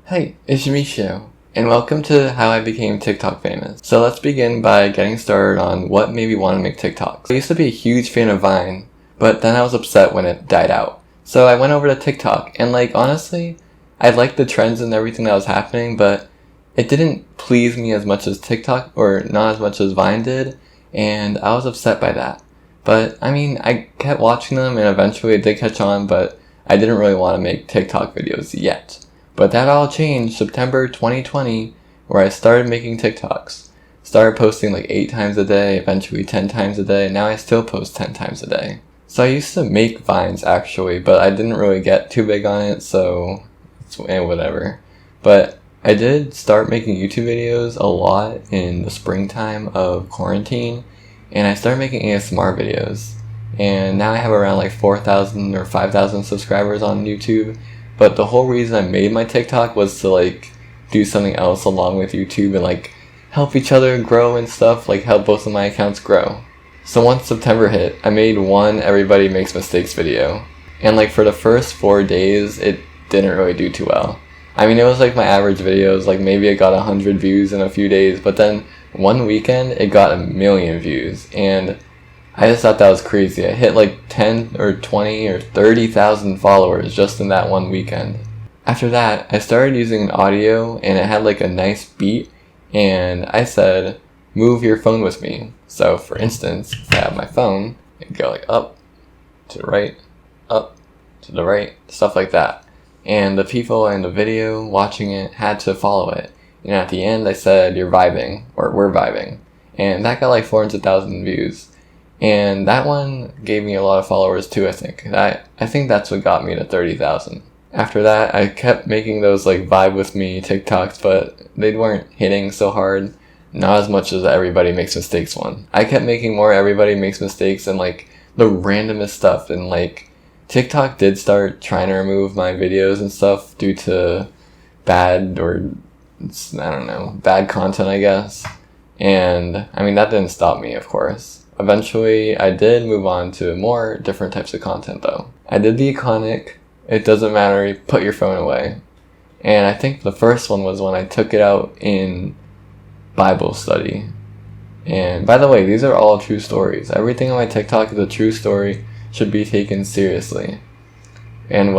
Hey, it's Jamishio, and welcome to how I became TikTok famous. So let's begin by getting started on what made me want to make TikToks. I used to be a huge fan of Vine, but then I was upset when it died out. So I went over to TikTok, and honestly, I liked the trends and everything that was happening, but it didn't please me as much as TikTok, or not as much as Vine did, and I was upset by that. But, I kept watching them, and eventually it did catch on, but I didn't really want to make TikTok videos yet. But that all changed September 2020, where I started making TikToks. Started posting 8 times a day, eventually 10 times a day, now I still post 10 times a day. So I used to make Vines actually, but I didn't really get too big on it, so whatever. But I did start making YouTube videos a lot in the springtime of quarantine, and I started making ASMR videos. And now I have around 4,000 or 5,000 subscribers on YouTube. But the whole reason I made my TikTok was to do something else along with YouTube and help each other grow and stuff, help both of my accounts grow. So once September hit, I made one Everybody Makes Mistakes video. And for the first 4 days, it didn't really do too well. It was my average videos, maybe it got 100 views in a few days, but then one weekend it got 1 million views, and I just thought that was crazy. I hit 10 or 20 or 30,000 followers just in that one weekend. After that, I started using an audio, and it had a nice beat, and I said, move your phone with me. So for instance, if I have my phone, it'd go up, to the right, up, to the right, stuff like that. And the people in the video watching it had to follow it. And at the end I said, you're vibing, or we're vibing. And that got 400,000 views. And that one gave me a lot of followers too, I think. I think that's what got me to 30,000. After that, I kept making those vibe with me TikToks, but they weren't hitting so hard. Not as much as the Everybody Makes Mistakes one. I kept making more Everybody Makes Mistakes and the randomest stuff. And TikTok did start trying to remove my videos and stuff due to bad content, I guess. And that didn't stop me, of course. Eventually, I did move on to more different types of content though. I did the iconic, it doesn't matter, put your phone away. And I think the first one was when I took it out in Bible study. And by the way, these are all true stories. Everything on my TikTok is a true story, should be taken seriously. And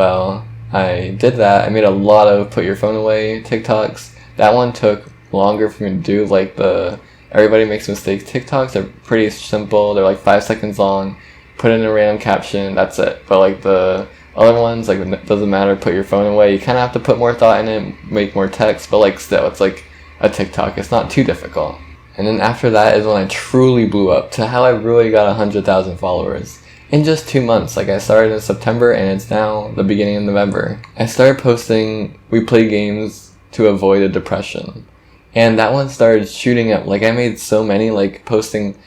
I did that. I made a lot of put your phone away TikToks. That one took longer for me to do, the Everybody Makes Mistakes TikToks. They're pretty simple. They're 5 seconds long. Put in a random caption. That's it. But the other ones, it doesn't matter. Put your phone away. You kind of have to put more thought in it, make more text. But still, it's a TikTok. It's not too difficult. And then after that is when I truly blew up to how I really got 100,000 followers. In just 2 months. I started in September and it's now the beginning of November. I started posting we play games to avoid a depression. And that one started shooting up. I made so many, posting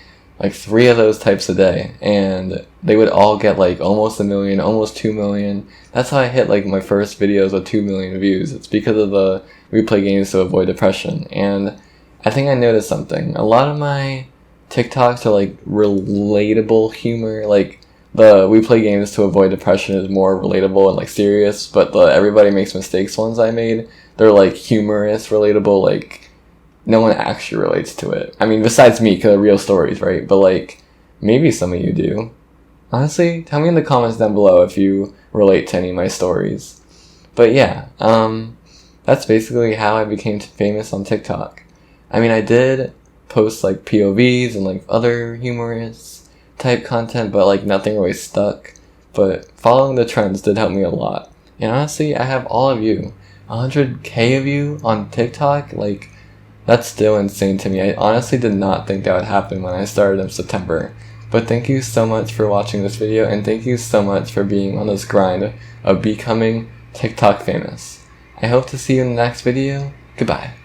3 of those types a day. And they would all get almost 1 million, almost 2 million. That's how I hit my first videos with 2 million views. It's because of the we play games to avoid depression. And I think I noticed something. A lot of my TikToks are relatable humor. The we play games to avoid depression is more relatable and serious. But the Everybody Makes Mistakes ones I made, they're humorous, relatable, no one actually relates to it. Besides me, because they're real stories, right? But maybe some of you do. Honestly, tell me in the comments down below if you relate to any of my stories. But yeah, that's basically how I became famous on TikTok. I did post POVs and other humorous type content, but nothing really stuck. But following the trends did help me a lot. And honestly, I have all of you. 100k of you on TikTok, that's still insane to me. I honestly did not think that would happen when I started in September. But thank you so much for watching this video, and thank you so much for being on this grind of becoming TikTok famous. I hope to see you in the next video. Goodbye.